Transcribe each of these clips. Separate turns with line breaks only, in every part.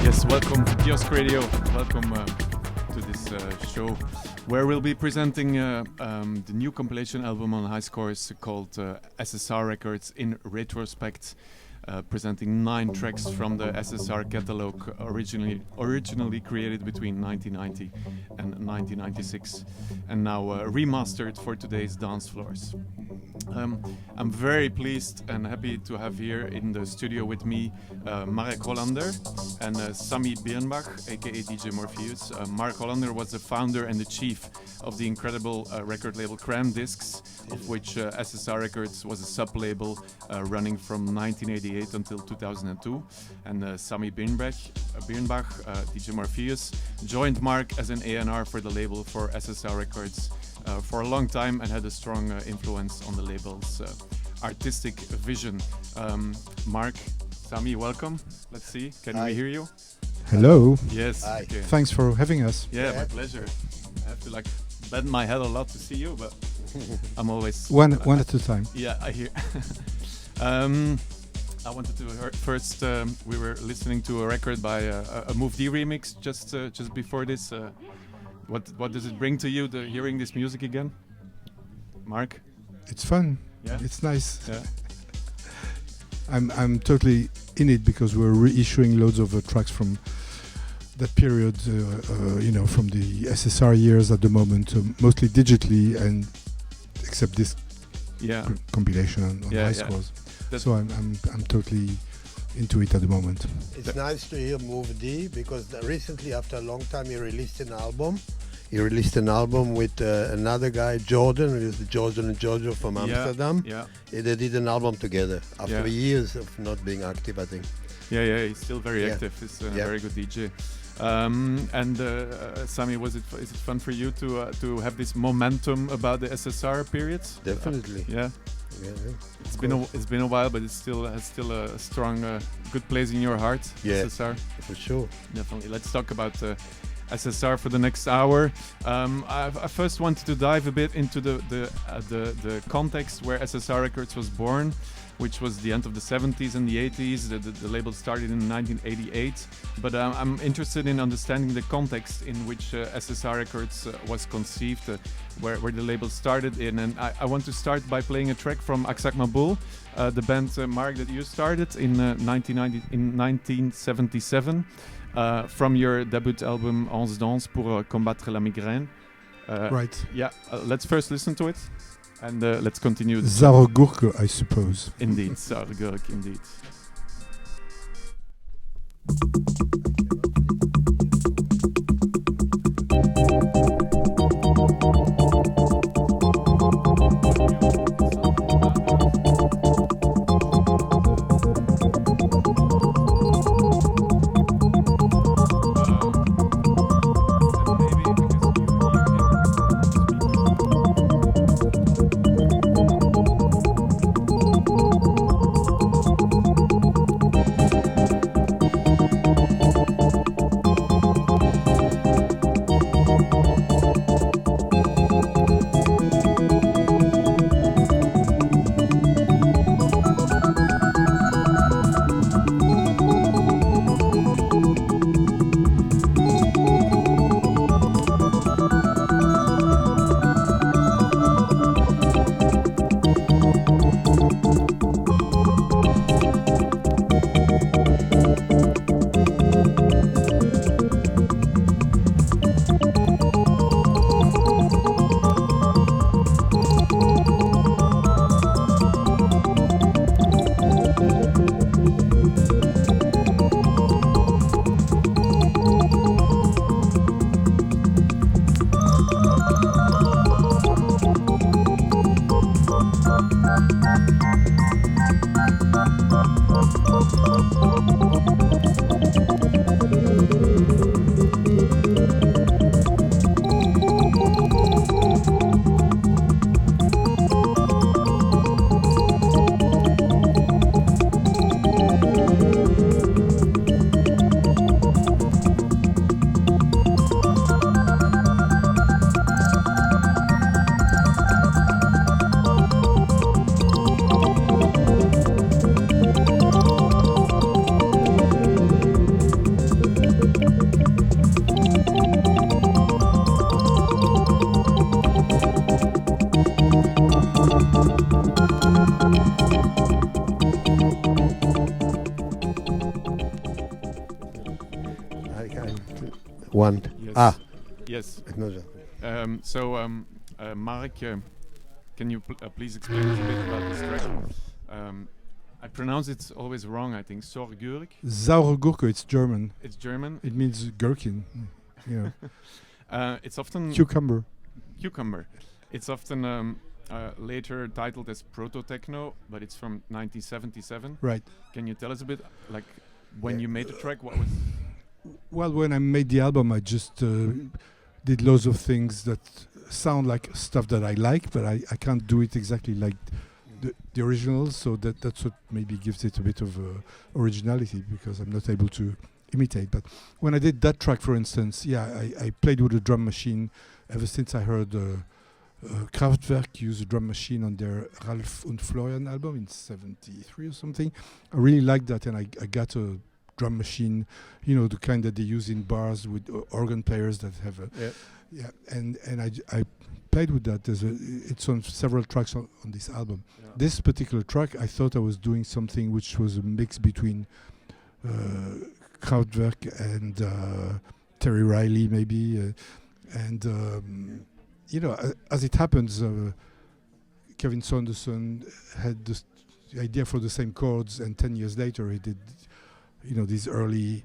Yes, welcome to Kiosk Radio. Welcome to this show where we'll be presenting the new compilation album on High Scores called SSR Records in retrospect, presenting 9 tracks from the SSR catalog originally created between 1990 and 1996 and now remastered for today's dance floors. I'm very pleased and happy to have here in the studio with me Marc Hollander and Sami Birnbach, aka DJ Morpheus. Marc Hollander was the founder and the chief of the incredible record label Cram Discs, of which SSR Records was a sub-label running from 1988 until 2002. And Sami Birnbach, DJ Morpheus, joined Marc as an A&R for the label for SSR Records for a long time and had a strong influence on the label's artistic vision. Marc, Sami, welcome. Let's see, can we hear you?
Hello.
Yes.
Okay. Thanks for having us.
Yeah, my pleasure. I have to bend my head a lot to see you, but I'm always...
One at a time.
Yeah, I hear. I wanted to hear first, we were listening to a record by a Move D remix just before this. What does it bring to you, hearing this music again? Marc?
It's fun.
Yeah?
It's nice.
Yeah.
I'm totally in it because we're reissuing loads of tracks from that period, from the SSR years at the moment, mostly digitally, and except this compilation on High Scores. So I'm totally into it at the moment.
It's nice to hear Move D because recently, after a long time, he released an album. He released an album with another guy, Jordan, who is the Jordan and Jojo from Amsterdam.
Yeah.
They did an album together after years of not being active, I think.
Yeah, he's still very active. He's a very good DJ. Sami, is it fun for you to have this momentum about the SSR period?
Definitely.
Yeah. It's been a while, but it still has a strong, good place in your heart.
Yeah,
SSR,
for sure.
Definitely. Let's talk about SSR for the next hour. I first wanted to dive a bit into the context where SSR Records was born, which was the end of the 70s and the 80s. The label started in 1988, but I'm interested in understanding the context in which SSR Records was conceived, where the label started in. And I want to start by playing a track from Aksak Mabul, the band, Marc, that you started in 1977, from your debut album Onze Danse pour combattre la migraine.
Right.
Yeah, let's first listen to it. And let's continue.
Zarogurke, I suppose.
Indeed, Zarogurke, indeed.
One.
Yes. Yes.
No,
Marc, can you please explain us a bit about this track? I pronounce it always wrong, I think. Sorgurk.
Saure-Gurke, it's German.
It's German.
It means gherkin. You know.
It's often
Cucumber.
It's often later titled as proto-techno, but it's from 1977.
Right.
Can you tell us a bit, like, when you made the track, what was...
Well, when I made the album, I just did loads of things that sound like stuff that I like, but I can't do it exactly like the original, so that's what maybe gives it a bit of originality, because I'm not able to imitate. But when I did that track, for instance, I played with a drum machine ever since I heard Kraftwerk use a drum machine on their Ralph und Florian album in 73 or something. I really liked that, and I got a drum machine, you know, the kind that they use in bars with organ players that have a... And I played with that. It's on several tracks on this album. Yeah. This particular track, I thought I was doing something which was a mix between Kraftwerk and Terry Riley, maybe. You know, as it happens, Kevin Saunderson had the idea for the same chords, and 10 years later he did, you know, these early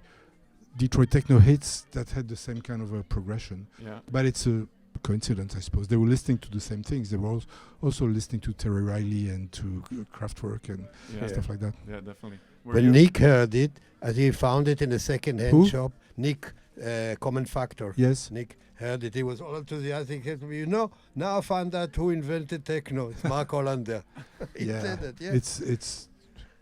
Detroit techno hits that had the same kind of a progression. Yeah. But it's a coincidence, I suppose. They were listening to the same things. They were also listening to Terry Riley and to Kraftwerk and stuff like that.
Yeah, definitely.
When Nick heard it, as he found it in a second-hand shop, Nick, Common Factor.
Yes.
Nick heard it. He was all enthusiastic. He said to me, you know, now I found out who invented techno. It's Marc Hollander. He said that, yeah.
It's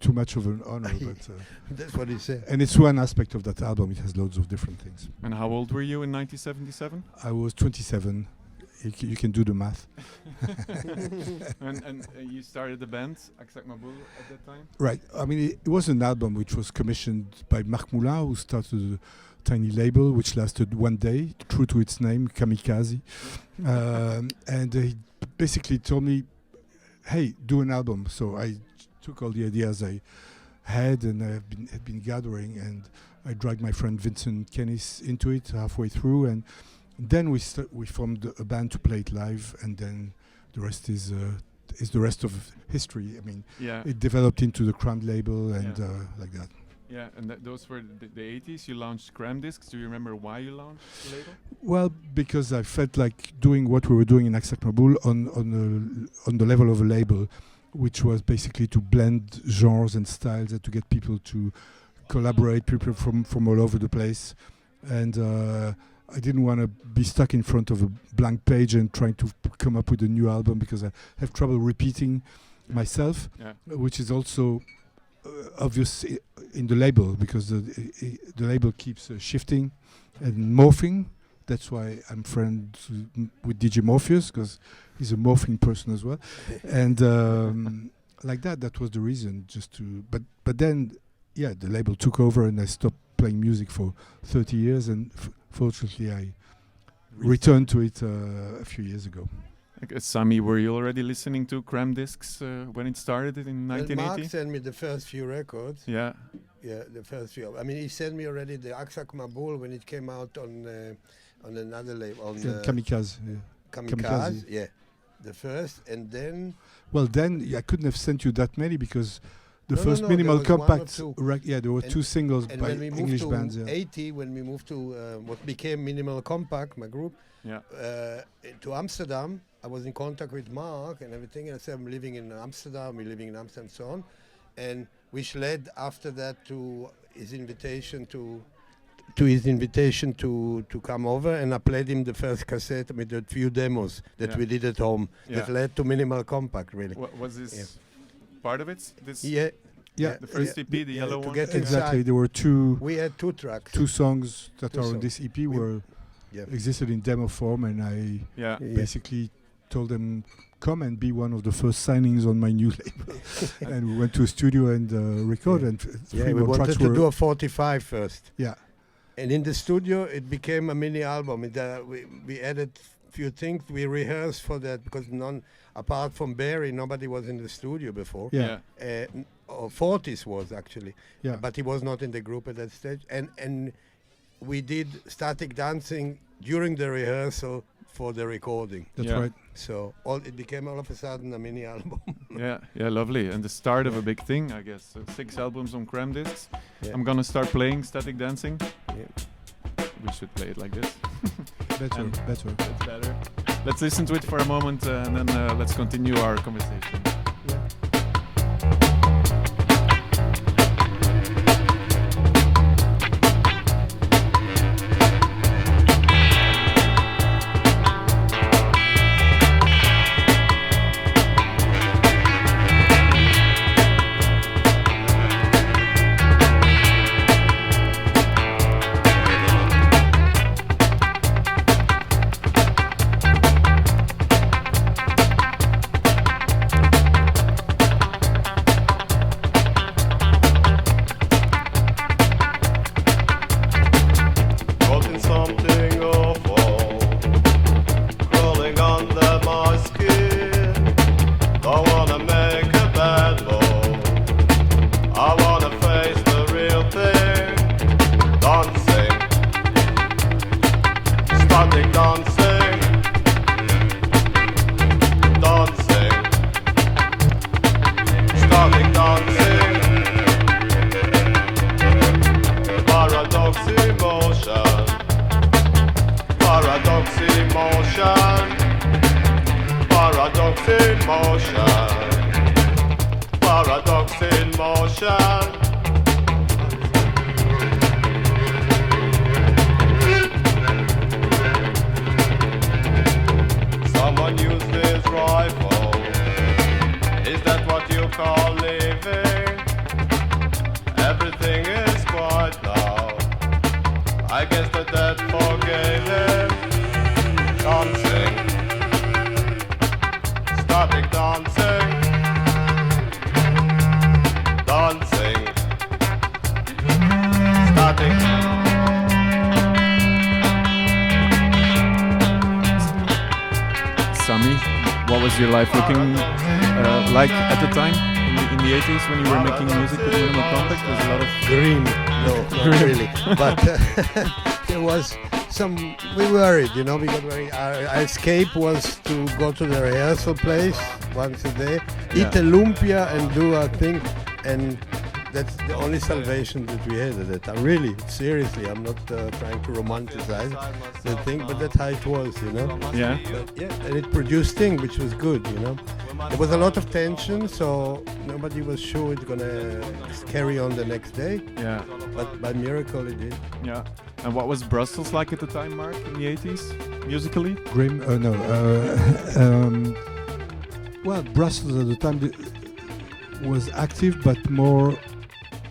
too much of an honor, but
that's what he said.
And it's one aspect of that album. It has loads of different things.
And how old were you in 1977?
I was 27. You can do the math.
and you started the band Aksak Maboul at that time?
Right. I mean, it was an album which was commissioned by Marc Moulin, who started a tiny label which lasted one day, true to its name, Kamikaze. And he basically told me, hey, do an album. So I took all the ideas I had and I had been gathering, and I dragged my friend Vincent Kennis into it halfway through, and then we formed a band to play it live, and then the rest is the rest of history. I mean, it developed into the Crammed label and like that.
Yeah, and those were the 80s. You launched Cram Discs. Do you remember why you launched the label?
Well, because I felt like doing what we were doing in Aksak Maboul on the level of a label, which was basically to blend genres and styles and to get people to collaborate, people from all over the place. And I didn't want to be stuck in front of a blank page and trying to come up with a new album, because I have trouble repeating myself, which is also obvious in the label, because the label keeps shifting and morphing. That's why I'm friends with DJ Morpheus, because he's a morphing person as well. And like that was the reason, just to... But then, the label took over and I stopped playing music for 30 years, and fortunately I returned to it a few years ago.
Sami, were you already listening to Cram Discs when it started in 1980?
Mark sent me the first few records.
Yeah.
Yeah, the first few. I mean, he sent me already the Aksak Maboul when it came out on another label. On
Kamikaze.
Kamikaze, yeah. The first, and then...
Well, then I couldn't have sent you that many, because the first Minimal Compact... there were two singles by English bands.
And when we moved to what became Minimal Compact, my group, to Amsterdam, I was in contact with Mark and everything, and I said, I'm living in Amsterdam, we're living in Amsterdam, and so on. And which led after that to his invitation to come over, and I played him the first cassette with a few demos that we did at home that led to Minimal Compact, really.
Was this part of it?
Yeah.
The first EP, the yellow one?
Exactly, there were two...
We had two tracks.
Two songs that are on this EP were existed in demo form, and I basically told them, come and be one of the first signings on my new label. And we went to a studio and recorded. And
we wanted to do a 45 first.
Yeah.
And in the studio, it became a mini album. We added few things. We rehearsed for that, because apart from Barry, nobody was in the studio before.
Yeah.
Or Fortis was actually.
Yeah.
But he was not in the group at that stage. And we did static dancing during the rehearsal for the recording.
That's right.
So it became all of a sudden a mini album.
Yeah, lovely. And the start of a big thing, I guess. 6 albums on Cram Discs.
Yeah.
I'm gonna start playing static dancing.
Yeah.
We should play it like this.
Better.
It's better. Let's listen to it for a moment and then let's continue our conversation. What was your life looking like at the time in the 80s when you were making music with Minimal Compact? There's a lot of
green. No, not really. But there was some. We worried, you know, because our escape was to go to the rehearsal place once a day, eat a lumpia, and do our thing, and that's the only salvation that we had at that time. Really, seriously, I'm not trying to romanticize the thing, but that's how it was, you know.
Yeah.
But, and it produced things, which was good, you know. There was a lot of tension, so nobody was sure it's gonna carry on the next day.
Yeah.
But by miracle, it did.
Yeah. And what was Brussels like at the time, Mark, in the 80s, musically?
Grim? No. Well, Brussels at the time was active, but more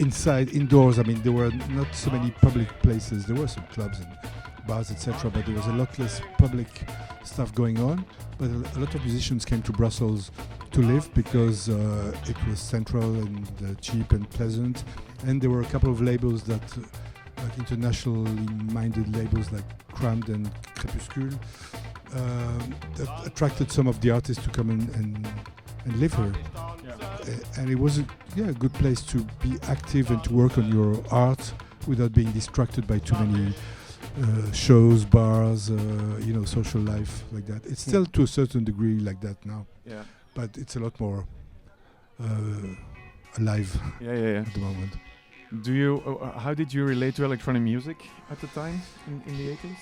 indoors. I mean, there were not so many public places. There were some clubs and bars, etc., but there was a lot less public stuff going on. But a lot of musicians came to Brussels to live because it was central and cheap and pleasant. And there were a couple of labels that, like internationally minded labels like Crammed and Crépuscule, that attracted some of the artists to come and live here. And it was a good place to be active and to work on your art without being distracted by too many shows, bars, social life like that. It's still to a certain degree like that now.
Yeah.
But it's a lot more alive at the moment.
How did you relate to electronic music at the time in the 80s?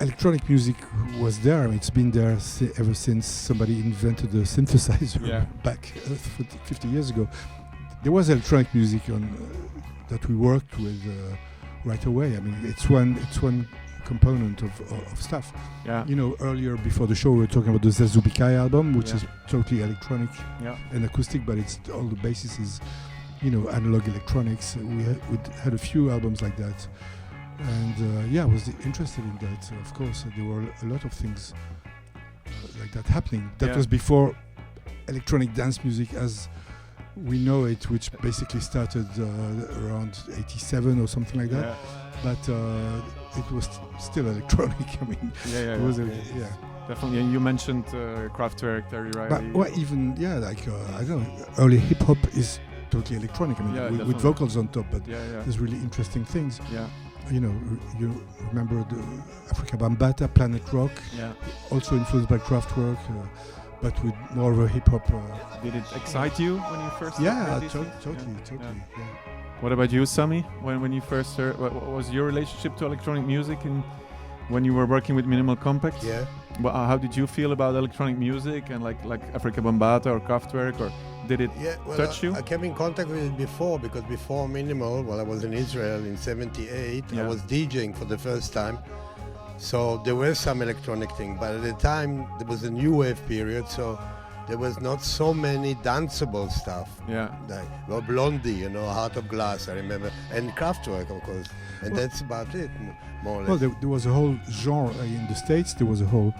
Electronic music was there. I mean, it's been there ever since somebody invented the synthesizer back 50 years ago. There was electronic music that we worked with right away. I mean, it's one component of stuff.
Yeah.
You know, earlier before the show we were talking about the Zazubikai album, which is totally electronic and acoustic, but it's all the basis is, analog electronics. We had a few albums like that. And I was interested in that. Of course, there were a lot of things like that happening. That was before electronic dance music as we know it, which basically started around 87 or something like that.
Yeah.
But it was still electronic. I mean, it was
definitely. And you mentioned Kraftwerk, Terry Riley.
But even I don't know. Early hip hop is totally electronic. I mean, with vocals on top, but there's really interesting things.
Yeah.
You know, you remember the Africa Bambaataa, Planet Rock, also influenced by Kraftwerk, but with more of a hip hop.
Did it excite you when you first?
Totally. Yeah.
What about you, Sami? When you first heard, what was your relationship to electronic music, and when you were working with Minimal Compact?
Yeah.
How did you feel about electronic music and like Afrika Bambaataa or Kraftwerk, or did it touch you?
I came in contact with it before, because before Minimal, while I was in Israel in '78, I was DJing for the first time. So there were some electronic things, but at the time there was a new wave period, so there was not so many danceable stuff.
Yeah.
Like Blondie, you know, Heart of Glass, I remember, and Kraftwerk, of course, and that's about it, more or less.
Well, there was a whole genre in the States. There was a whole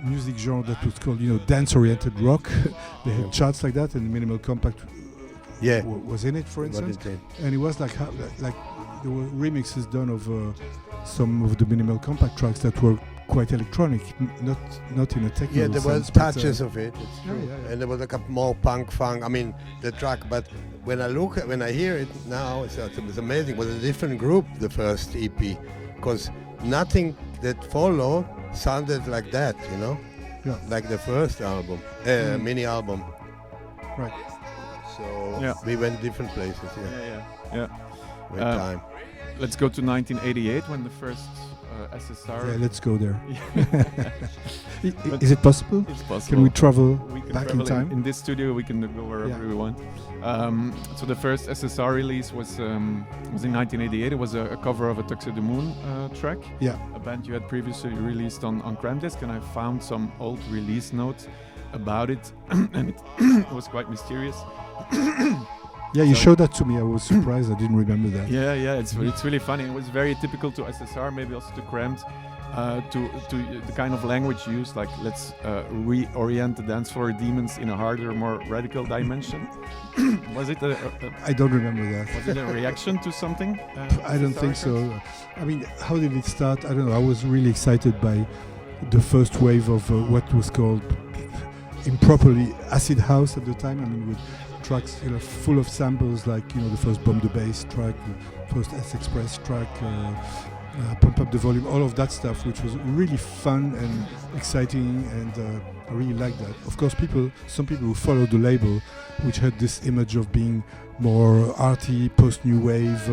music genre that was called, dance-oriented rock. They had charts like that, and Minimal Compact was in it, for instance. And it was like there were remixes done of some of the Minimal Compact tracks that were quite electronic, not in a technical sense.
Yeah, there was touches of it. It's true. Yeah. And there was like a more punk funk. I mean, the track. But when I hear it now, it's amazing. It was a different group, the first EP, because nothing that followed sounded like that, like the first album, mini album.
Right.
So we went different places.
Yeah.
With time.
Let's go to 1988 when the first SSR.
Yeah, let's go there. Is it possible?
It's possible.
Can we travel back in time?
In this studio, we can go wherever we want. So the first SSR release was in 1988. It was a cover of a Tuxedo Moon track.
Yeah.
A band you had previously released on Cram Disc, and I found some old release notes about it, and it was quite mysterious.
Yeah, you showed that to me. I was surprised. I didn't remember that.
Yeah. It's really funny. It was very typical to SSR, maybe also to Crammed, to the kind of language used. Like, let's reorient the dance floor demons in a harder, more radical dimension. Was it
I don't remember that.
Was it a reaction to something?
I don't think so. I mean, how did it start? I don't know. I was really excited by the first wave of what was called improperly acid house at the time. I mean, with tracks full of samples, like the first Bomb the Bass track, the first S-Express track, Pump Up the Volume, all of that stuff, which was really fun and exciting, and I really liked that. Of course, some people who followed the label, which had this image of being more arty, post-new wave,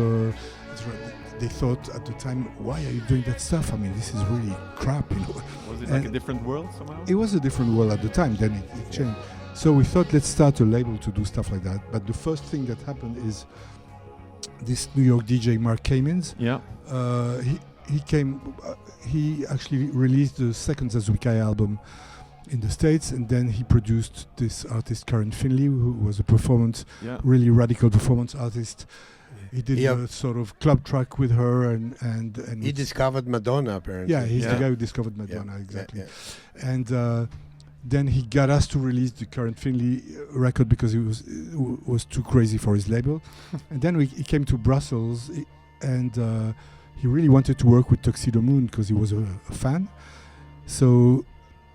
they thought at the time, why are you doing that stuff? I mean, this is really crap,
Was it like a different world somehow?
It was a different world at the time, then it changed. So we thought, let's start a label to do stuff like that. But the first thing that happened is this New York DJ, Marc Hollander.
Yeah.
He came. He actually released the second Zazukai album in the States, and then he produced this artist Karen Finley, who was a really radical performance artist. He did a sort of club track with her, and
he discovered Madonna, apparently.
Yeah, he's the guy who discovered Madonna, exactly. Yeah. And then he got us to release the Karen Finley record because it was too crazy for his label. And then he came to Brussels, and he really wanted to work with Tuxedo Moon because he was a fan. So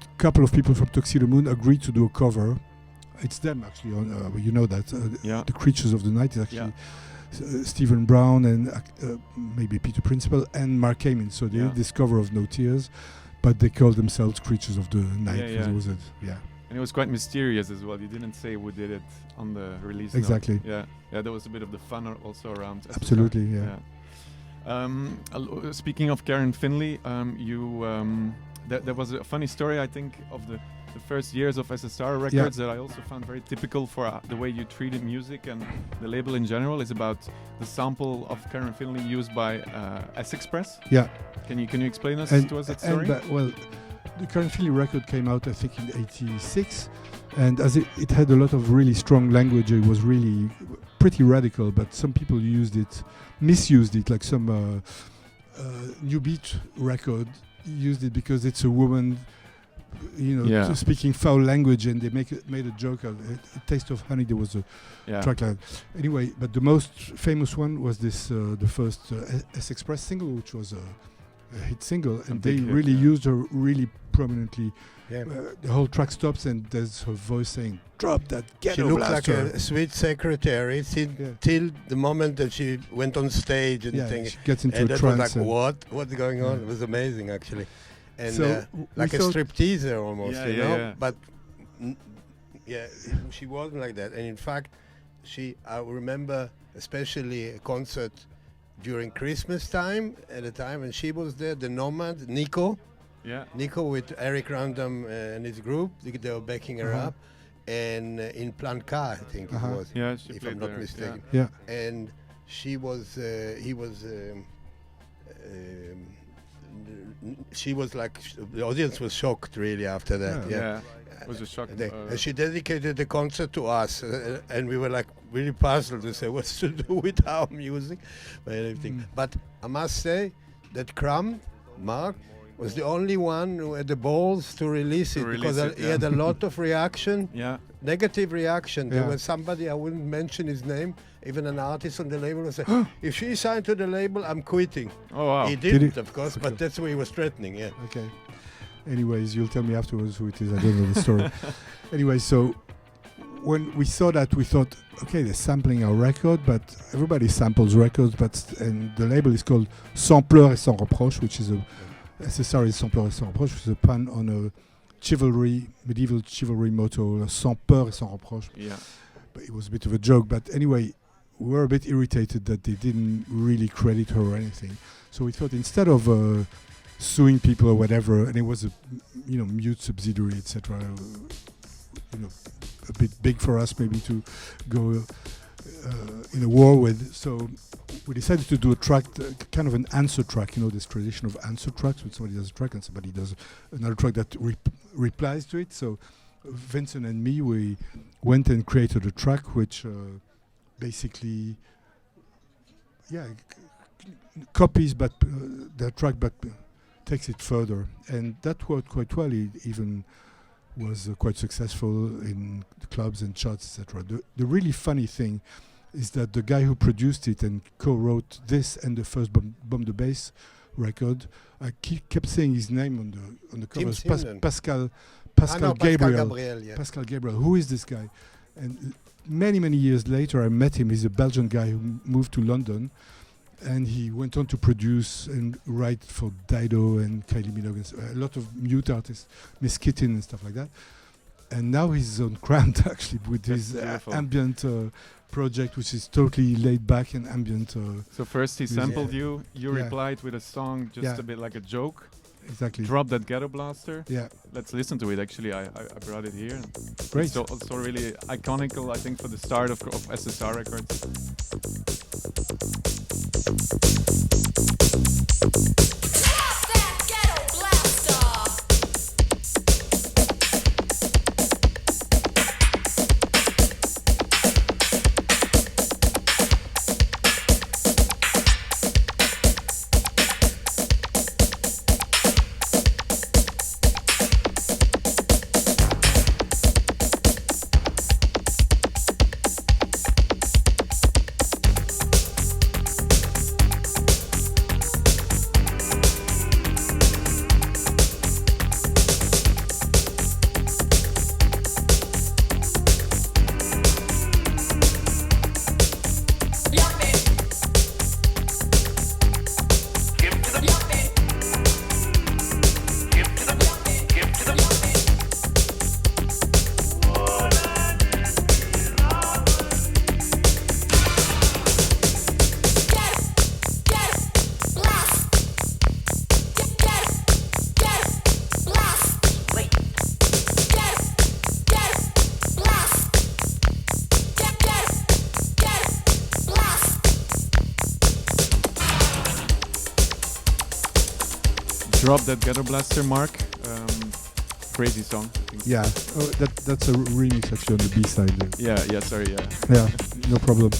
a couple of people from Tuxedo Moon agreed to do a cover. It's them actually, the Creatures of the Night is actually Stephen Brown and maybe Peter Principal and Marc Hollander. So they did this cover of No Tears, but they called themselves Creatures of the Night.
And it was quite mysterious as well. You didn't say who did it on the release.
Exactly.
Note. Yeah, there was a bit of the fun also around.
Absolutely,
Speaking of Karen Finley, there was a funny story, I think, of the first years of SSR Records that I also found very typical for the way you treated music and the label in general, is about the sample of Karen Finley used by S-Express.
Yeah.
Can you explain to us that story?
The Karen Finley record came out, I think, in '86, and as it had a lot of really strong language, it was really pretty radical, but some people misused it, like some New Beat record used it because it's a woman speaking foul language, and they made a joke of it. Taste of Honey, there was a track like that. Anyway, but the most famous one was this the first S-Express single, which was hit single, and they really used her really prominently.
Yeah.
The whole track stops, and there's her voice saying, "Drop that ghetto
She looked
blaster."
like a sweet secretary till the moment that she went on stage and things.
She gets into
and
a
that
trance.
was like, what's going on? It was amazing, actually. And
So
like a stripteaser almost,
Yeah,
you
yeah,
know?
yeah.
But she wasn't like that. And in fact, I remember especially a concert during Christmas time, at the time when she was there, the Nomad, Nico with Eric Random and his group, they were backing her up. And in Plan K, I think it was, if I'm not mistaken.
Yeah.
And she was, she was like, the audience was shocked really after that.
Yeah. It was a shock.
And she dedicated the concert to us, and we were like really puzzled to say what's to do with our music, but everything. But I must say that Marc, was the only one who had the balls to release it, because he had a lot of reaction, negative reaction. There was somebody, I wouldn't mention his name, even an artist on the label, who said, if she signed to the label, I'm quitting.
Oh, wow.
He didn't, of course, but that's what he was threatening,
Okay. Anyways, you'll tell me afterwards who it is. I don't know the story. Anyway, so when we saw that, we thought, okay, they're sampling our record, but everybody samples records, and the label is called Sans Pleurs et Sans Reproche, which is SSR is Sans Pleurs et Sans Reproche, which is a pun on a medieval chivalry motto, Sans Peur et Sans Reproche.
Yeah.
But it was a bit of a joke, but anyway, we were a bit irritated that they didn't really credit her or anything. So we thought, instead of suing people or whatever, and it was a mute subsidiary, etc. A bit big for us maybe to go in a war with. So we decided to do a track, kind of an answer track. This tradition of answer tracks, when somebody does a track and somebody does another track that replies to it. So Vincent and me, we went and created a track which basically, copies but the track, but takes it further, and that worked quite well. It even was quite successful in clubs and charts, etc. The really funny thing is that the guy who produced it and co-wrote this and the first Bomb the Bass record, I kept saying his name on the covers, Pascal Gabriel. Pascal Gabriel. Who is this guy? And many years later, I met him. He's a Belgian guy who moved to London. And he went on to produce and write for Dido and Kylie Minogue, a lot of mute artists, Miss Kitten and stuff like that. And now he's on Cramped, actually, with his ambient project, which is totally laid back and ambient.
So first he sampled you replied with a song, just a bit like a joke.
Exactly.
Drop that ghetto blaster.
Yeah.
Let's listen to it. Actually, I brought it here.
Great.
It's also really iconical, I think, for the start of SSR Records. Drop That Ghetto Blaster, Marc. Crazy song. I think.
Yeah, that's a remix actually on the B-side.
Yeah,
no problem.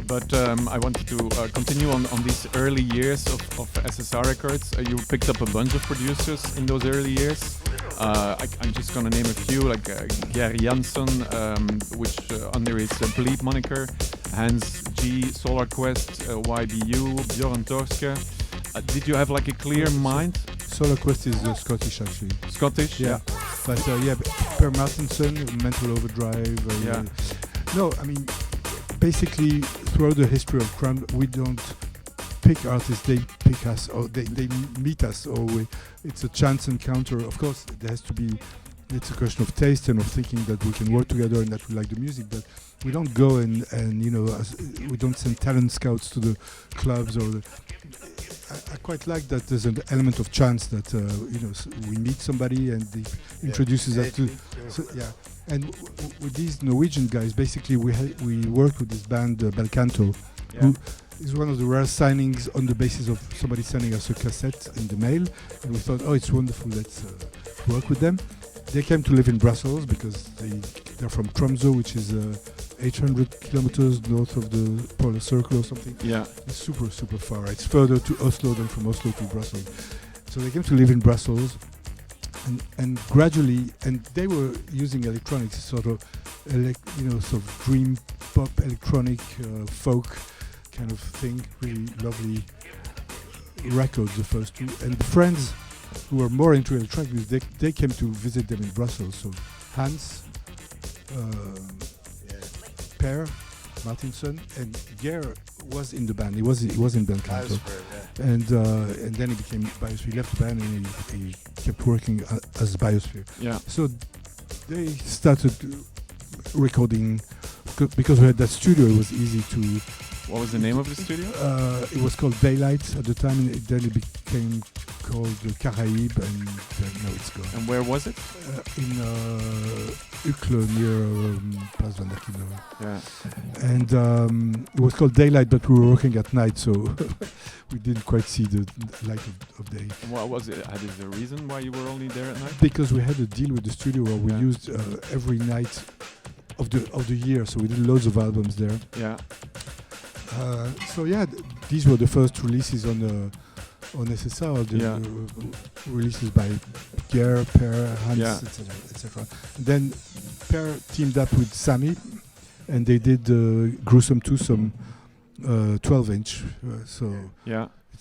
But I wanted to continue on these early years of SSR Records. You picked up a bunch of producers in those early years. I'm just gonna name a few, like Gary Jansson, which under his Bleep moniker, Hans G, Solar Quest, YBU, Björn Torske. Did you have like a clear mind?
Solar Quest is Scottish actually.
Scottish?
Yeah. But Per Martinson, Mental Overdrive. No, I mean, basically throughout the history of crime, we don't pick artists, they pick us, or they meet us, or it's a chance encounter. Of course, there has to be, it's a question of taste and of thinking that we can work together and that we like the music, but we don't go and we don't send talent scouts to the clubs or I quite like that there's an element of chance that we meet somebody and they introduces us to and with these Norwegian guys, basically we worked with this band Belcanto, who is one of the rare signings on the basis of somebody sending us a cassette in the mail, and we thought, oh, it's wonderful, let's work with them. They came to live in Brussels because they're from Tromsø, which is 800 kilometers north of the polar circle or something. Yeah, it's super, super far. It's further to Oslo than from Oslo to Brussels. So they came to live in Brussels, and gradually, and they were using electronics, sort of dream pop, electronic, folk kind of thing. Really lovely records, the first two, and friends who were more into electronic music, they came to visit them in Brussels. So Hans, Per Martinson, and Geir was in the band. He was in Belcanto, and then he became Biosphere. He left the band and he kept working as Biosphere. Yeah. So they started recording because we had that studio. It was easy to.
What was the name of the studio?
It was called Daylight at the time, and then it became called Caraïbe, and now it's gone.
And where was it?
In Uccle, near Place van der Kino.
Yeah.
And it was called Daylight, but we were working at night, so we didn't quite see the light of day.
And what was it? Is there a reason why you were only there at night?
Because we had a deal with the studio where we used every night of the year, so we did loads of albums there.
Yeah.
These were the first releases on SSR. The releases by Geir, Per, Hans, etc. Then Per teamed up with Sammy, and they did Gruesome Twosome 12-inch.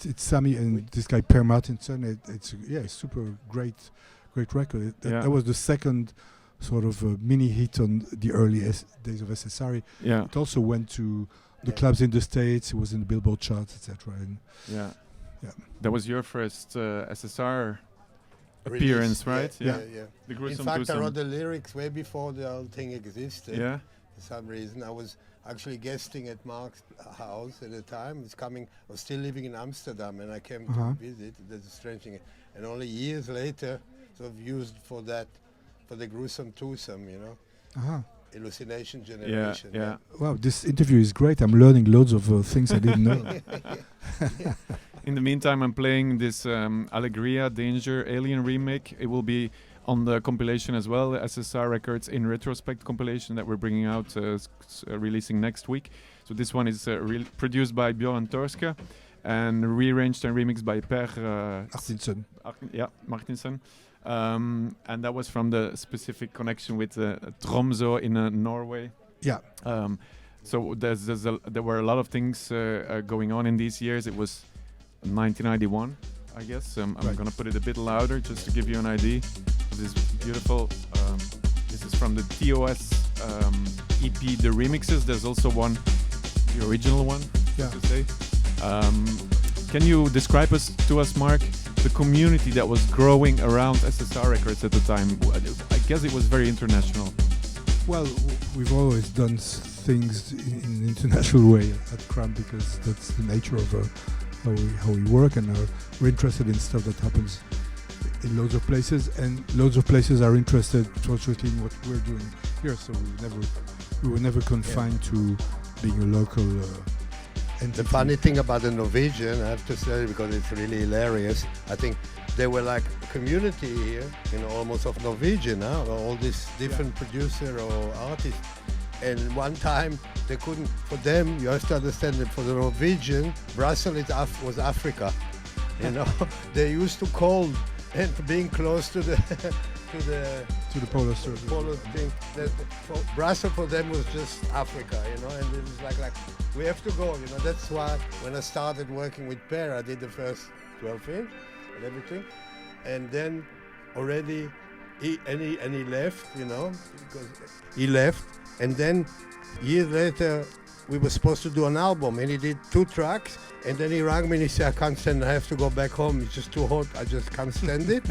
It's Sammy and this guy Per Martinson. It's super great record. That was the second sort of mini hit on the early days of SSR. Yeah. It also went to the clubs in the States. It was in the Billboard charts, etc.
That was your first SSR appearance, right?
Yeah. The in fact, I wrote the lyrics way before the whole thing existed.
Yeah.
For some reason, I was actually guesting at Marc's house at the time. I was still living in Amsterdam, and I came to visit. That's a strange thing. And only years later, sort of used for the Gruesome Twosome, Hallucination Generation.
Yeah. Wow, this interview is great. I'm learning loads of things I didn't know.
In the meantime, I'm playing this Allegria Danger Alien remake. It will be on the compilation as well, SSR Records in Retrospect compilation that we're bringing out, releasing next week. So this one is produced by Björn Torske and rearranged and remixed by Per
Martinson.
Martinson. And that was from the specific connection with Tromsø in Norway.
Yeah.
So there were a lot of things going on in these years. It was 1991, I guess. I'm going to put it a bit louder just to give you an idea of this beautiful. This is from the TOS EP, the remixes. There's also one, the original one, to say. Can you describe to us, Marc, the community that was growing around SSR Records at the time? I guess it was very international.
Well, we've always done things in an international way at Cram because that's the nature of how we work, and we're interested in stuff that happens in loads of places, and loads of places are interested fortunately in what we're doing here. So we were never confined to being a local entity.
The funny thing about the Norwegian, I have to say, because it's really hilarious, I think they were like a community here, almost of Norwegian, all these different producer or artists. And one time they couldn't, for them, you have to understand that for the Norwegian, Brussels was Africa. They used to call, and being close to
to the polar circle.
Polo thing. That Brussels for them was just Africa, you know, and it was like we have to go, you know. That's why when I started working with Per, I did the first 12-inch and everything, and then already he left, you know, because he left, and then years later we were supposed to do an album, and he did 2 tracks, and then he rang me and he said, I can't stand it, I have to go back home, it's just too hot, I just can't stand it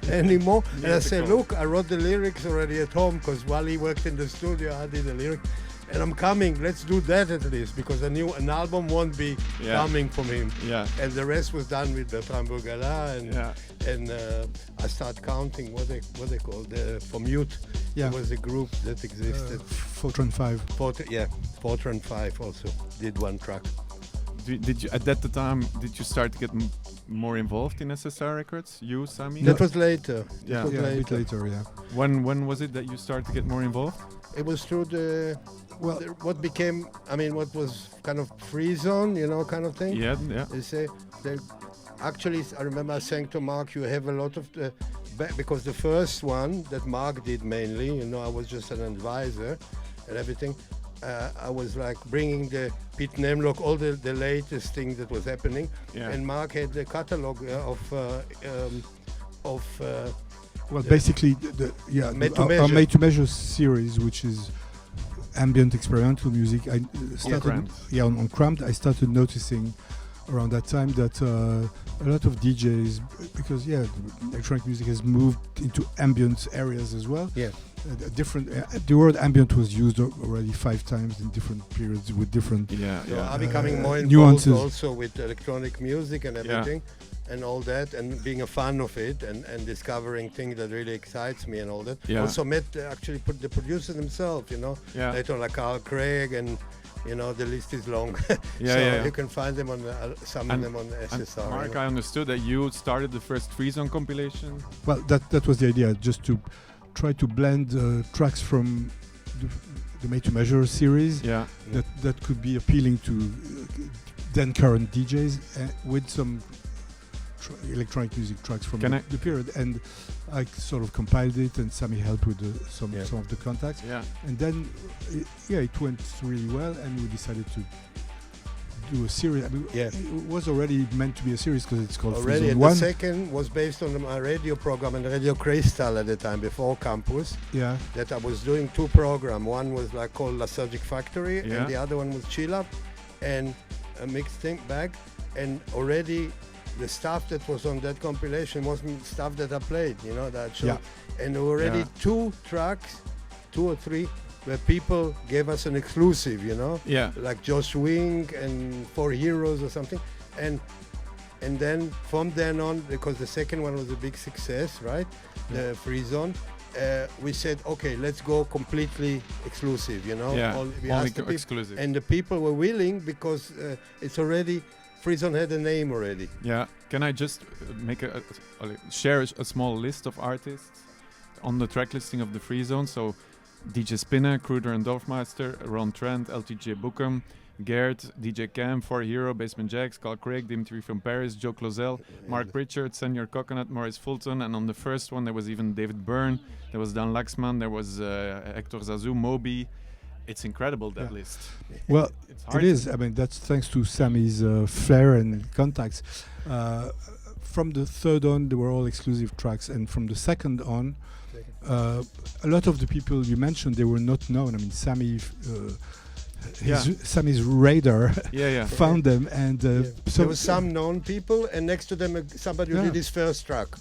anymore. And I said, look, I wrote the lyrics already at home, because while he worked in the studio, I did the lyrics, and I'm coming, let's do that at least, because I knew an album won't be coming from him.
Yeah.
And the rest was done with Bertrand Bourgala, and I start counting what they call for mute.
Yeah.
There was a group that existed.
Fortran 5.
Fortran 5 also did 1 track.
Did you at that time? Did you start to get more involved in SSR Records? You, Sami?
That was later.
Yeah,
a bit later. Yeah.
When was it that you started to get more involved?
It was through what became, what was kind of free zone, you know, kind of thing.
Yeah.
They say actually, I remember saying to Marc, you have a lot of because the first one that Marc did mainly, you know, I was just an advisor and everything. I was like bringing the Pete Nemlock, all the latest thing that was happening, and Marc had the catalog
basically our Made to Measure series, which is ambient experimental music. I started on Cramped. I started noticing around that time that a lot of DJs, because electronic music has moved into ambient areas as well.
Yeah.
The word ambient was used already 5 times in different periods with different
I'm becoming more involved
nuances.
Also with electronic music and everything and all that, and being a fan of it and discovering things that really excites me and all that. Also met actually the producers themselves, you know, later like Carl Craig, and you know, the list is long. You can find them on some of them on the SSR.
Marc, I understood that you started the first Free Zone compilation.
Well, that was the idea, just to try to blend tracks from the Made to Measure series that could be appealing to then current DJs with some electronic music tracks from the period, and I sort of compiled it, and Sami helped with some of the contacts, and then it went really well, and we decided to do a series. It was already meant to be a series because it's called
already.
Free Zone
And
1.
the second was based on my radio program and Radio Crystal at the time before Campus.
Yeah.
That I was doing 2 programs. One was like called La Surgic Factory, and the other one was Chill Up, and a mixed thing back. And already the stuff that was on that compilation wasn't stuff that I played, you know, that show. And already 2 tracks, 2 or 3, where people gave us an exclusive, you know, like Josh Wing and 4 Heroes or something, and then from then on, because the second one was a big success, right, the Free Zone, we said, okay, let's go completely exclusive, you know,
only exclusive,
and the people were willing because it's already Free Zone had a name already.
Yeah, can I just make share a small list of artists on the track listing of the Free Zone? So DJ Spinner, Kruder and Dorfmeister, Ron Trent, LTJ Bookham, Gerd, DJ Cam, 4 Hero, Basement Jacks, Carl Craig, Dimitri from Paris, Joe Clozel, Mark Pritchard, Senior Coconut, Maurice Fulton, and on the first one there was even David Byrne, there was Dan Laxman, there was Hector Zazou, Moby. It's incredible, that list.
Well, it is. I mean, that's thanks to Sami's flair and contacts. From the third on, they were all exclusive tracks, and from the second on, a lot of the people you mentioned, they were not known. I mean, Sami's radar found them, and
there was some known people, and next to them somebody who did his first track.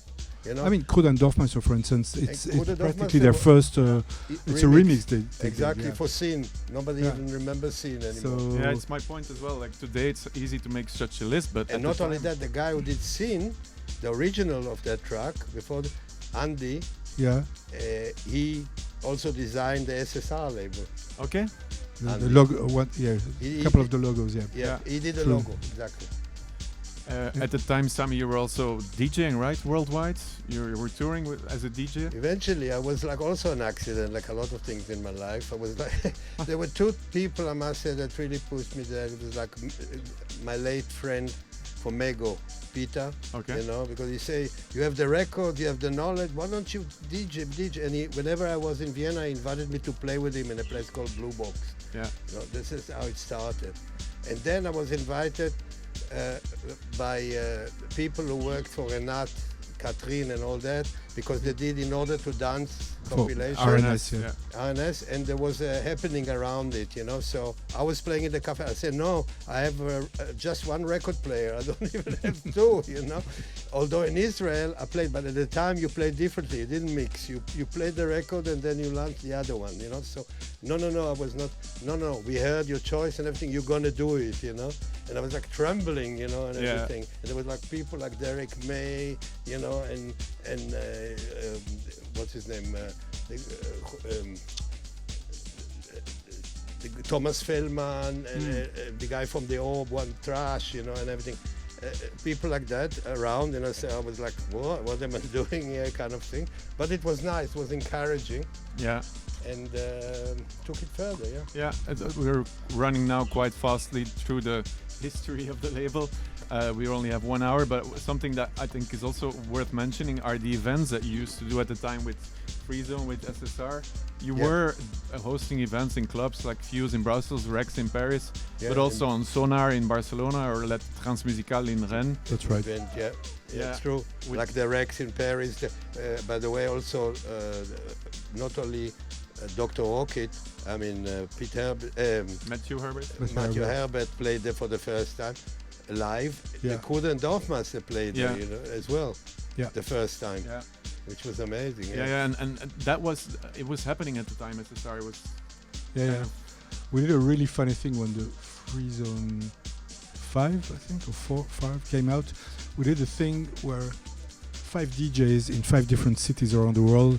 You know?
I mean, Kruder and Dorfmeister, for instance, it's practically their first. It's a remix.
Exactly, for Scene. Nobody even remembers Scene anymore.
So it's my point as well. Like today, it's easy to make such a list, but
and not only that, the guy who did Scene, the original of that track before Andy. He also designed the SSR label.
Okay.
The logo, a couple of the logos,
he did the logo, exactly.
At the time, Sami, you were also DJing, right? Worldwide? You were touring as a DJ?
Eventually, I was like also an accident, like a lot of things in my life. I was like, there were 2 people, I must say, that really pushed me there. It was like my late friend from Mego, Peter.
Okay.
You know, because he say, you have the record, you have the knowledge, why don't you DJ? And whenever I was in Vienna, he invited me to play with him in a place called Blue Box.
Yeah.
You know, this is how it started. And then I was invited by people who worked for Renat, Catherine and all that, because they did In Order to Dance compilation.
RNS, yeah.
RNS, and there was a happening around it, you know. So I was playing in the cafe. I said, no, I have just one record player. I don't even have two, you know. Although in Israel I played, but at the time you played differently. You didn't mix. You played the record and then you launched the other one, you know. So no, I was not. No, we heard your choice and everything. You're gonna do it, you know. And I was like trembling, you know, and everything. And there was like people like Derek May, you know, and what's his name? Thomas Feldman, and the guy from the Orb, One Trash, you know, and everything. People like that around, you know, so I was like, what am I doing here, kind of thing. But it was nice, it was encouraging.
Yeah.
And took it further,
Yeah, we're running now quite fastly through the history of the label. We only have 1 hour, but something that I think is also worth mentioning are the events that you used to do at the time with Free Zone, with SSR. You were hosting events in clubs like Fuse in Brussels, Rex in Paris, but also on Sonar in Barcelona or Let Transmusical in Rennes.
That's right.
It's true. Like the Rex in Paris. By the way, also not only Dr. Rocket, I mean
Matthew Herbert.
Matthew Herbert played there for the first time live. The Kruder and Dorfmaster played there, you know, as well. Yeah. The first time. Yeah. Which was amazing.
And that was happening at the time. SSR was.
We did a really funny thing when the Free Zone 5, I think, or 5 came out. We did a thing where 5 DJs in 5 different cities around the world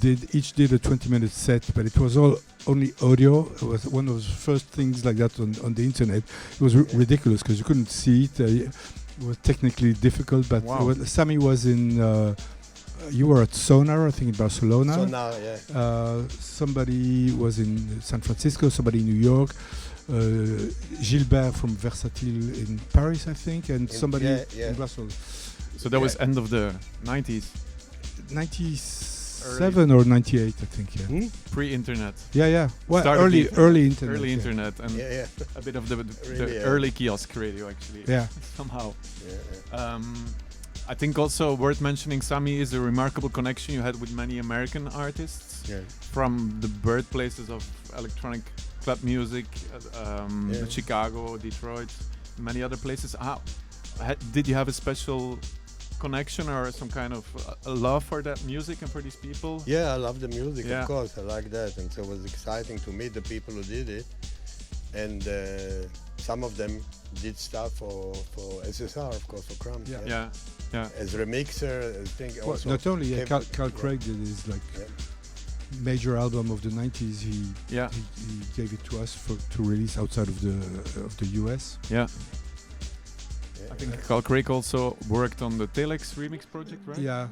each did a 20-minute set, but it was all only audio. It was one of those first things like that on the internet. It was ridiculous because you couldn't see it. It was technically difficult, but Sammy was in. You were at Sonar, I think, in Barcelona.
Sonar, yeah.
Somebody was in San Francisco. Somebody in New York. Gilbert from Versatile in Paris, I think, and somebody in Brussels.
So that was end of the 90s.
97 or 98, I think.
Pre-internet.
Well, early internet.
Early internet and a bit of the really early kiosk radio, actually. Somehow. I think also worth mentioning, Sami, is a remarkable connection you had with many American artists from the birthplaces of electronic club music, Chicago, Detroit, many other places. Did you have a special connection or some kind of a love for that music and for these people?
Yeah, I love the music, of course. I like that, and so it was exciting to meet the people who did it. And some of them did stuff for SSR, of course, for Crumbs. As remixer, I think.
Well, also not only Carl Craig did his major album of the 90s. He gave it to us to release outside of the US.
I think Carl Craig also worked on the Telex remix project, right?
Yeah.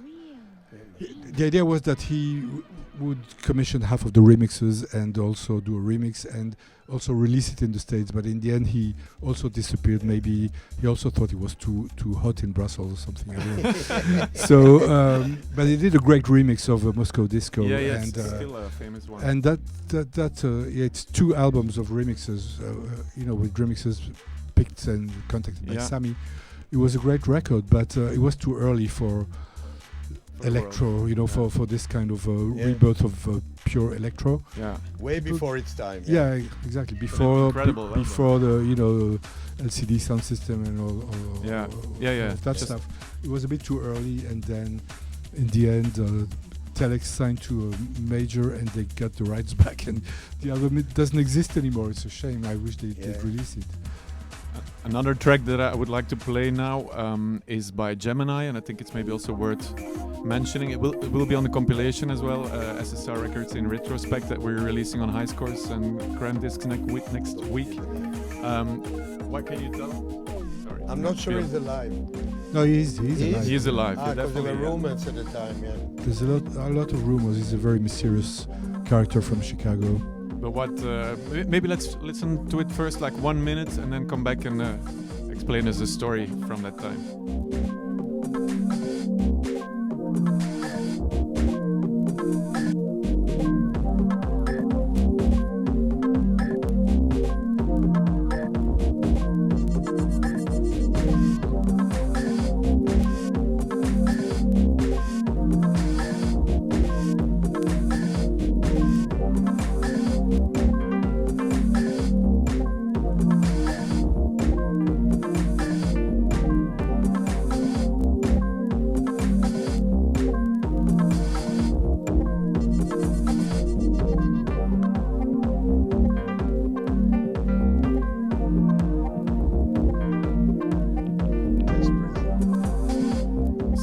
The idea was that he would commission half of the remixes and also do a remix and also release it in the States, but in the end he also disappeared. Maybe he also thought it was too hot in Brussels or something. I don't know. So, but he did a great remix of Moscow Disco.
And it's still a famous one.
And it's 2 albums of remixes, with remixes picked and contacted by Sami. It was a great record, but it was too early for electro, for this kind of rebirth of pure electro.
Way before its time.
Yeah, exactly. Before the LCD sound system and all that stuff. It was a bit too early, and then in the end, Telex signed to a major, and they got the rights back, and the album doesn't exist anymore. It's a shame. I wish they did release it.
Another track that I would like to play now is by Gemini, and I think it's maybe also worth mentioning. It will be on the compilation as well, SSR Records in Retrospect, that we're releasing on High Scores and Grand Discs next week. What can you tell? Sorry,
I'm not sure he's alive.
No, he's alive.
He is alive.
Because there were rumors at the time.
There's a lot of rumors. He's a very mysterious character from Chicago.
But maybe let's listen to it first, like 1 minute, and then come back and explain us a story from that time.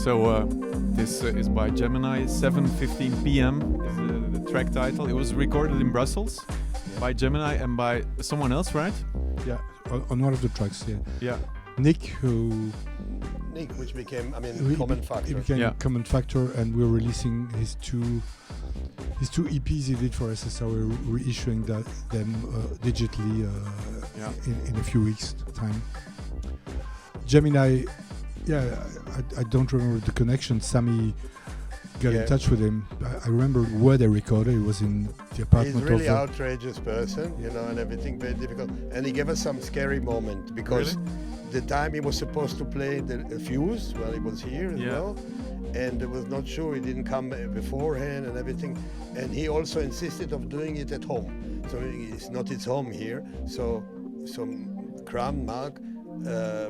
So this is by Gemini. 7:15 p.m. is the track title. It was recorded in Brussels by Gemini and by someone else, right?
Yeah, on one of the tracks. Yeah.
Yeah.
Nick,
which became, Common Factor.
He became Common Factor, and we're releasing his two EPs he did for SSR. We're reissuing them digitally in a few weeks' time. Gemini, I don't remember the connection. Sammy got in touch with him. I remember where they recorded. It was in the apartment.
He's a really outrageous person, and everything very difficult. And he gave us some scary moment because the time he was supposed to play the Fuse, well, he was here as well, and I was not sure, he didn't come beforehand and everything. And he also insisted of doing it at home. So it's not his home here. So Marc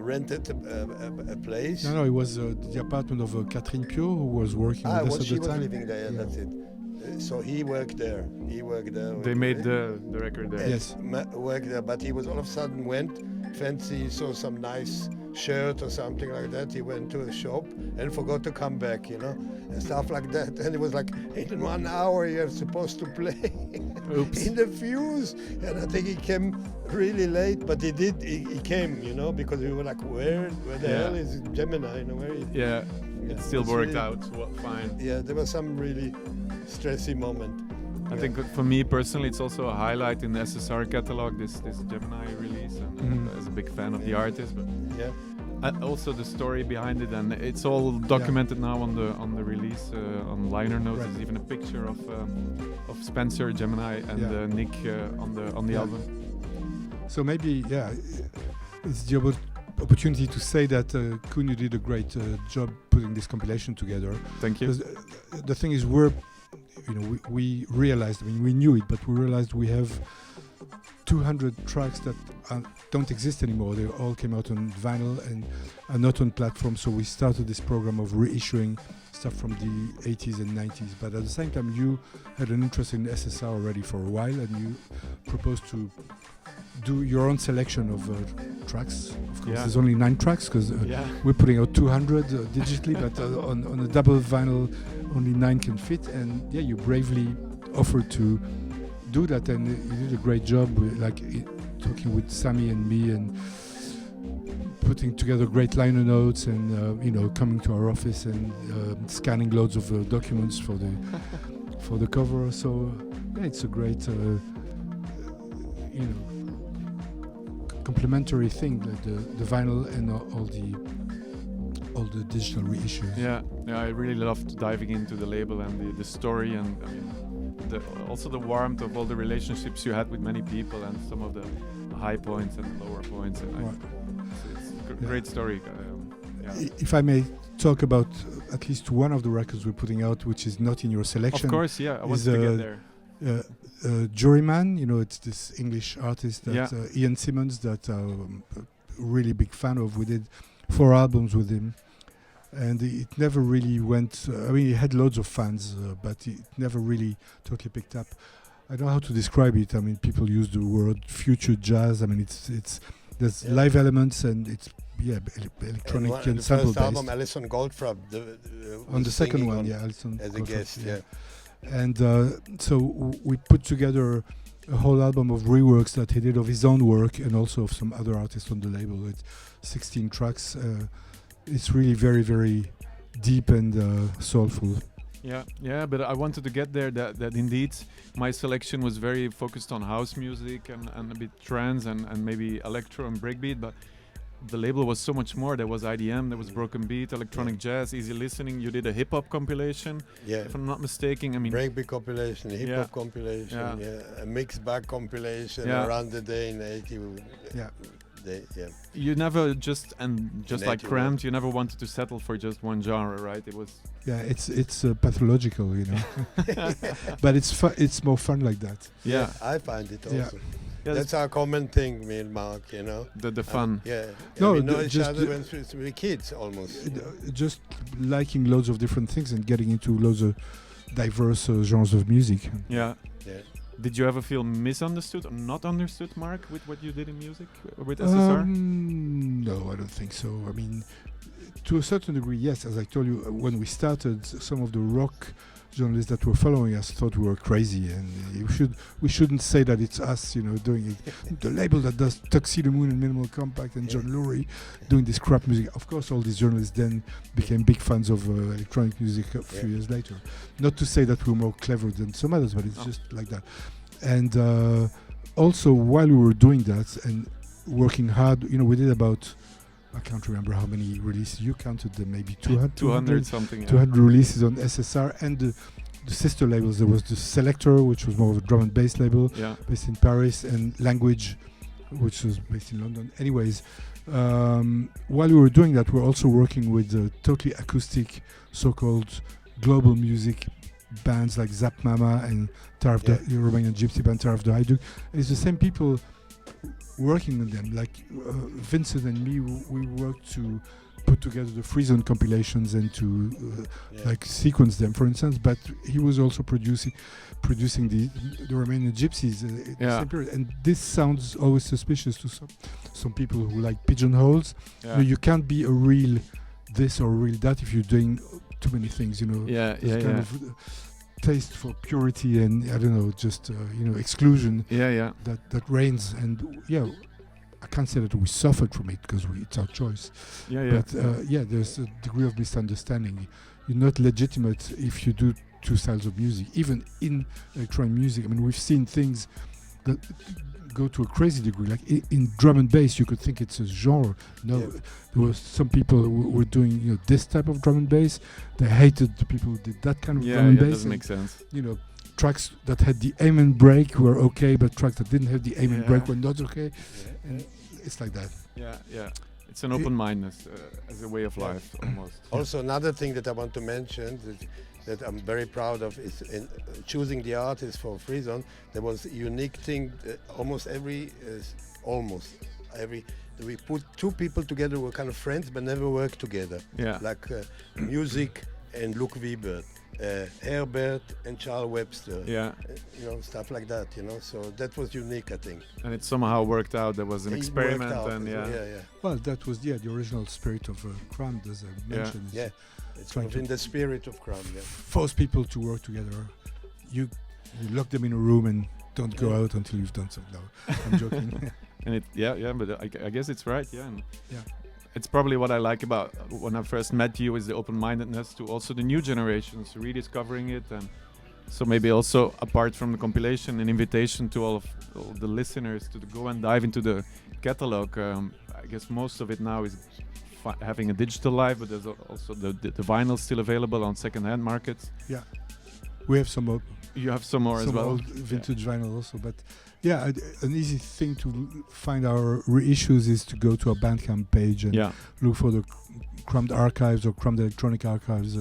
rented a place.
No, it was the apartment of Catherine Pio, who was working with us at the time.
She was living there, that's it. So he worked there.
They made the record there.
Yes.
Worked there, but he was all of a sudden fancy, saw some nice shirt or something like that. He went to a shop and forgot to come back, and stuff like that. And it was like, in 1 hour you're supposed to play in the Fuse. And I think he came really late, but he did. He came, because we were like, where the hell is Gemini?
It still worked really out fine.
Yeah, there was some really stressy moment.
I think for me personally, it's also a highlight in the SSR catalog, this Gemini release, and as a big fan of the artist, but also the story behind it, and it's all documented now on the release. On liner notes, there's even a picture of Spencer, Gemini, and Nick on the album. So
maybe it's the opportunity to say that Koen, you did a great job putting this compilation together.
Thank you.
The thing is, we realized, we knew it, but we realized we have 200 tracks that don't exist anymore. They all came out on vinyl and are not on platforms. So we started this program of reissuing stuff from the 80s and 90s. But at the same time, you had an interest in SSR already for a while, and you proposed to do your own selection of tracks. Of course, there's only 9 tracks because we're putting out 200 digitally, but on a double vinyl, only 9 can fit. And you bravely offered to do that, and you did a great job, talking with Sammy and me and putting together great liner notes, and coming to our office and scanning loads of documents for the cover. So it's a great complementary thing, like the vinyl and all the digital reissues.
I really loved diving into the label and the story, and also the warmth of all the relationships you had with many people, and some of the high points and the lower points. And it's a great story.
If I may talk about at least one of the records we're putting out, which is not in your selection.
Of course, I wanted to get there.
Juryman, it's this English artist that Ian Simmons that I'm a really big fan of. We did 4 albums with him, and it never really went. He had loads of fans, but it never really totally picked up. I don't know how to describe it. People use the word future jazz. There's live elements, and it's electronic and sample based.
The first album, Alison Goldfrapp.
On the second one, Alison
as a guest,
And so we put together a whole album of reworks that he did of his own work and also of some other artists on the label. It's 16 tracks. It's really very, very deep and soulful.
But I wanted to get there that indeed my selection was very focused on house music and a bit trance and maybe electro and breakbeat, but the label was so much more. There was IDM, there was broken beat, electronic jazz, easy listening. You did a hip hop compilation, if I'm not mistaken. I mean,
breakbeat compilation, hip hop compilation, a mixed bag compilation around the day in '80.
You never just like Crammed, you never wanted to settle for just one genre, right? It was
it's pathological, you know. But it's more fun like that.
Yeah, I find it also. That's our common thing, me and Marc, you know.
The fun.
No,
we know each other when we're kids, almost.
Just liking loads of different things and getting into loads of diverse genres of music.
Yeah. Did you ever feel misunderstood or not understood, Marc, with what you did in music with SSR?
No, I don't think so. I mean, to a certain degree, yes. As I told you, when we started, some of the rock journalists that were following us thought we were crazy, and we shouldn't say that it's us, you know, doing it. The label that does Tuxedo Moon and Minimal Compact and John Lurie doing this crap music. Of course, all these journalists then became big fans of electronic music a few years later. Not to say that we were more clever than some others, but it's just like that. And also, while we were doing that and working hard, you know, we did about, I can't remember how many releases. You counted them, maybe 200 something. 200 releases on SSR and the sister labels. There was the Selector, which was more of a drum and bass label, based in Paris, and Language, which was based in London. Anyways, while we were doing that, we were also working with totally acoustic, so-called global music bands like Zap Mama and Taraf the Romanian gypsy band Taraf the Hajduk. It's the same people working on them, like Vincent and me. We worked to put together the Free Zone compilations and to like sequence them, for instance. But he was also producing the Romanian gypsies at the same period. And this sounds always suspicious to some people who like pigeonholes. You know, you can't be a real this or real that if you're doing too many things. You know, kind of taste for purity and I don't know, just exclusion. That reigns, and I can't say that we suffered from it because it's our choice. But there's a degree of misunderstanding. You're not legitimate if you do two styles of music, even in electronic music. I mean, we've seen things that go to a crazy degree. Like in drum and bass, you could think it's a genre. No, there were some people who were doing this type of drum and bass. They hated the people who did that kind of drum and bass.
Doesn't make sense.
Tracks that had the amen break were okay, but tracks that didn't have the amen break were not okay. And it's like that. It's
an open-mindedness as a way of life, almost.
Also, another thing that I want to mention that I'm very proud of is in choosing the artist for Free Zone. There was a unique thing. Almost every we put two people together who were kind of friends but never worked together. Like music and Luc Wiebert, Herbert and Charles Webster. Stuff like that. So that was unique, I think.
And it somehow worked out. There was an experiment, and
Well, that was the original spirit of Crammed, as I mentioned.
It's kind of in the spirit of Crammed.
Force people to work together. You lock them in a room and don't go out until you've done something. No, I'm joking.
And but I guess it's right. It's probably what I like about when I first met you, is the open-mindedness to also the new generations rediscovering it, and so maybe also apart from the compilation, an invitation to all the listeners to go and dive into the catalog. I guess most of it now is having a digital life, but there's also the vinyl still available on second-hand markets.
We have some more.
You have some more as well.
Old vintage vinyl also, but an easy thing to find our reissues is to go to our Bandcamp page and look for the Crammed Archives or Crammed Electronic Archives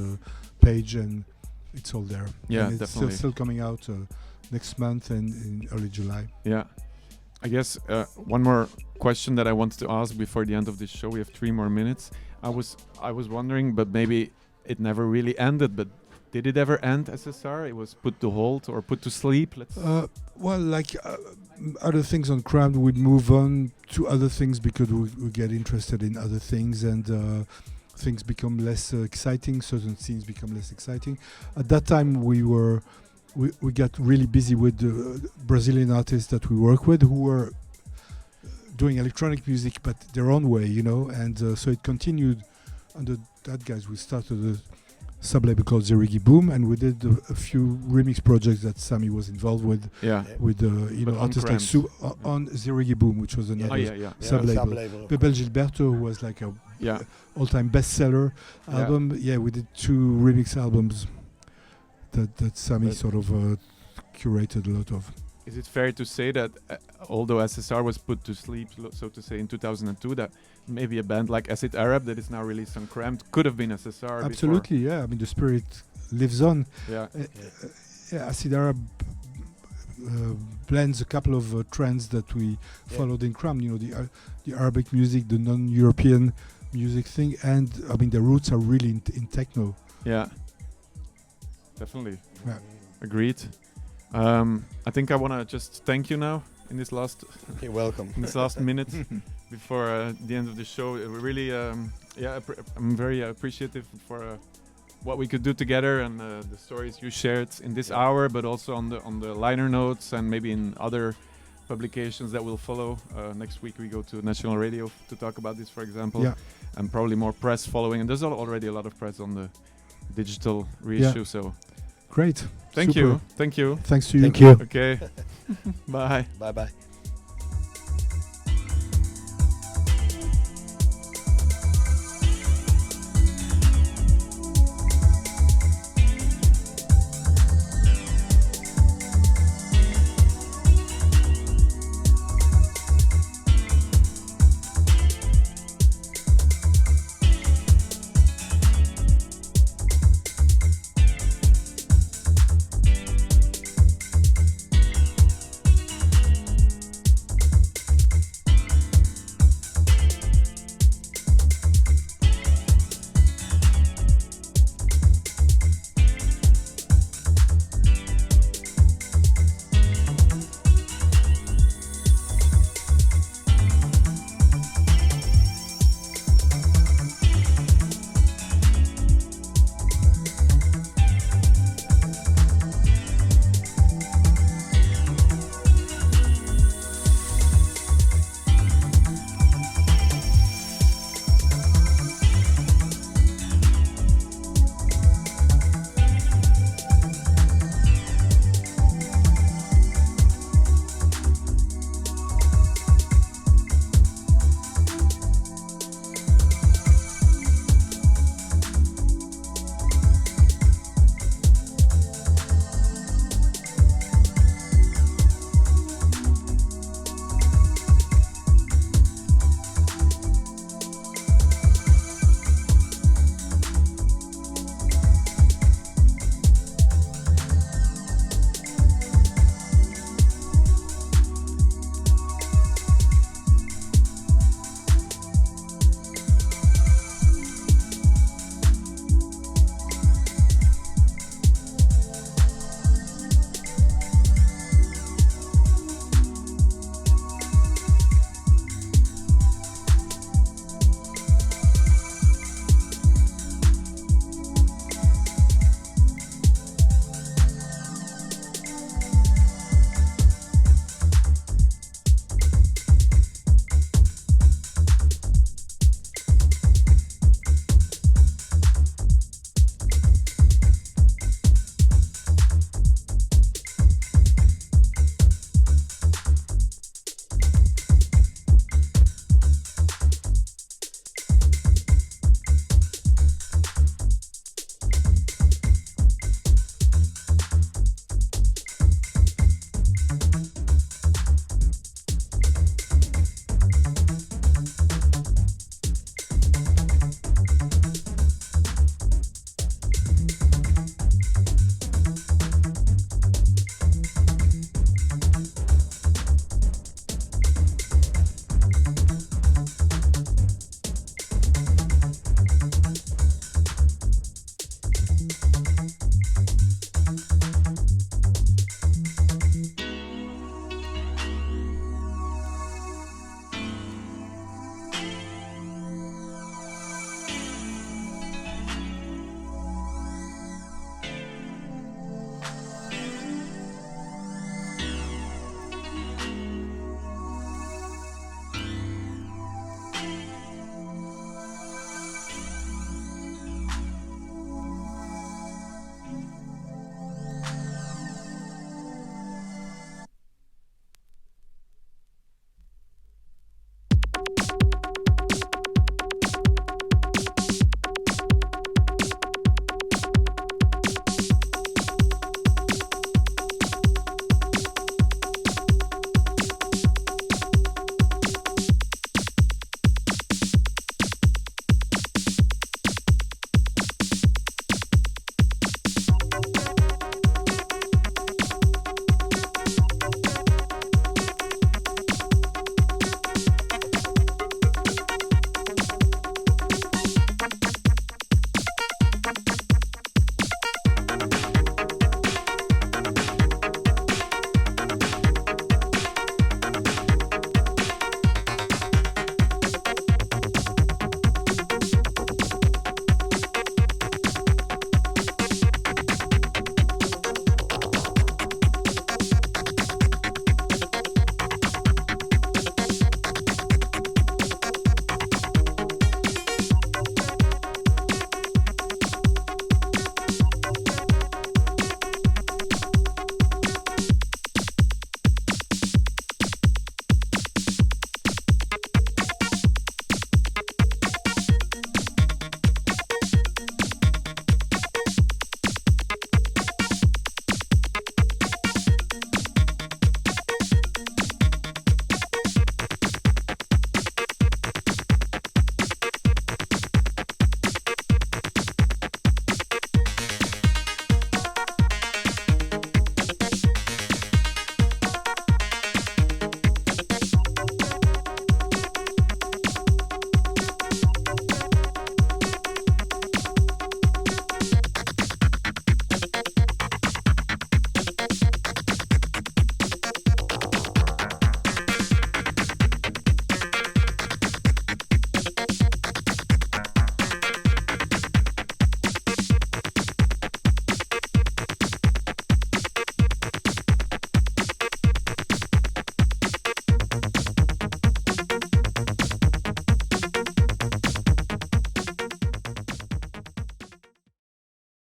page, and it's all there. And it's still coming out next month and in early July.
I guess one more question that I wanted to ask before the end of this show. We have 3 more minutes. I was wondering, but maybe it never really ended, but did it ever end, SSR? It was put to hold or put to sleep?
Well, like other things on Crammed, we'd move on to other things because we get interested in other things, and things become less exciting. Certain scenes become less exciting. At that time, we got really busy with the Brazilian artists that we work with, who were doing electronic music but their own way, and so it continued under that guise. We started a sub-label called Zerigi Boom, and we did a few remix projects that Sammy was involved with. With artists like Sue on Zerigi Boom, which was another sub-label. Bebel Gilberto, who was like a all-time bestseller album. We did 2 remix albums that Sammy sort of curated a lot of.
Is it fair to say that although SSR was put to sleep, so to say, in 2002, that maybe a band like Acid Arab that is now released on Cramped could have been SSR?
Absolutely,
before?
yeah. I mean, the spirit lives on. Acid Arab blends a couple of trends that we followed in Cramped. The Arabic music, the non-European music thing, and I mean, the roots are really in techno.
Yeah, definitely. Agreed. I think I want to just thank you now in this last.
You're welcome.
In this last minute before the end of the show. Really, I'm very appreciative for what we could do together and the stories you shared in this hour, but also on the liner notes and maybe in other publications that will follow. Next week we go to National Radio to talk about this, for example, and probably more press following. And there's already a lot of press on the digital reissue. So.
Great.
Thank you. Thank you.
Thanks to you.
Thank you.
Okay. Bye.
Bye-bye.